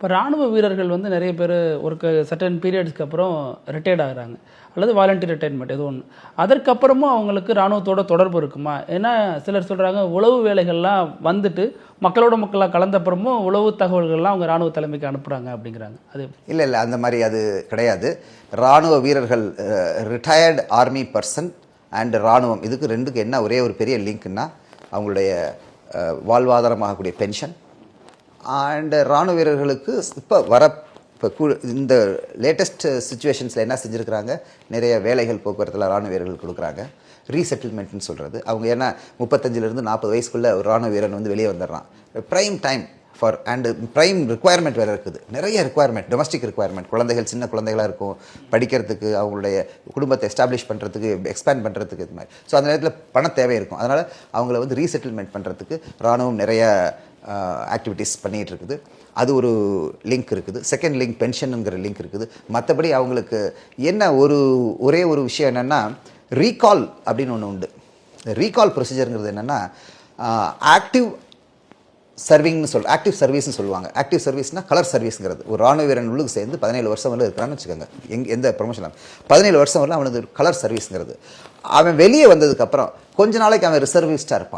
இப்போ ராணுவ வீரர்கள் வந்து நிறைய பேர் ஒரு சர்டன் பீரியட்ஸ்க்கு அப்புறம் ரிட்டையர்ட் ஆகுறாங்க அல்லது வாலண்டியர் ரிட்டையர்மெண்ட் ஏதோ ஒன்று. அதற்கப்புறமும் அவங்களுக்கு ராணுவத்தோட தொடர்பு இருக்குமா? ஏன்னா சிலர் சொல்கிறாங்க உளவு வேலைகள்லாம் வந்துட்டு மக்களோட மக்களாக கலந்தப்புறமும் உளவு தகவல்கள்லாம் அவங்க ராணுவ தலைமைக்கு அனுப்புகிறாங்க அப்படிங்கிறாங்க. அது இல்லை இல்லை, அந்த மாதிரி அது கிடையாது. இராணுவ வீரர்கள், ரிட்டையர்டு ஆர்மி பர்சன் அண்ட் இராணுவம், இதுக்கு ரெண்டுக்கு என்ன ஒரே ஒரு பெரிய லிங்க்னா அவங்களுடைய வாழ்வாதாரமாகக்கூடிய பென்ஷன். அண்ட் இராணுவ வீரர்களுக்கு இப்போ இந்த லேட்டஸ்ட் சுச்சுவேஷன்ஸில் என்ன செஞ்சுருக்கிறாங்க, நிறைய வேலைகள் போக்குவரத்தில் இராணுவ வீரர்கள் கொடுக்குறாங்க. ரீசெட்டில்மெண்ட்னு சொல்கிறது. அவங்க ஏன்னா 35 40 வயசுக்குள்ளே ஒரு இராணுவ வீரன் வந்து வெளியே வந்துடுறான். Prime time for and prime requirement வேறு இருக்குது. நிறைய ரிக்குவயர்மெண்ட், டொமஸ்டிக் ரிக்குவயர்மெண்ட். குழந்தைகள் சின்ன குழந்தைகளாக இருக்கும், படிக்கிறதுக்கு, அவங்களுடைய குடும்பத்தை எஸ்டாப்ளிஷ் பண்ணுறதுக்கு, எக்ஸ்பேண்ட் பண்ணுறதுக்கு, இது மாதிரி. ஸோ அந்த நேரத்தில் பண தேவை இருக்கும். அதனால் அவங்கள வந்து ரீசெட்டில்மெண்ட் பண்ணுறதுக்கு இராணுவம் நிறைய ஆக்டிவிட்டீஸ் பண்ணிகிட்டு இருக்குது. அது ஒரு லிங்க் இருக்குது. செகண்ட் லிங்க் பென்ஷனுங்கிற லிங்க் இருக்குது. மற்றபடி அவங்களுக்கு என்ன ஒரே ஒரு விஷயம் என்னென்னா, ரீகால் அப்படின்னு ஒன்று உண்டு. ரீகால் ப்ரொசீஜருங்கிறது என்னென்னா, ஆக்டிவ் சர்வீஸ்னு சொல்லுவாங்க. ஆக்டிவ் சர்வீஸ்னால் கலர் சர்வீஸ்ங்கிறது. ஒரு ராணுவ வீரன் உள்ளுக்கு சேர்ந்து 17 வருஷம் வரல இருக்கிறான்னு வச்சுக்கோங்க. எந்த ப்ரொமோஷன் 17 வருஷம் வரல அவனுக்கு கலர் சர்வீஸ்ங்கிறது. அவன் வெளியே வந்ததுக்கப்புறம் கொஞ்ச நாளைக்கு அவன் ரிசர்விஸ்டாக இருப்பான்.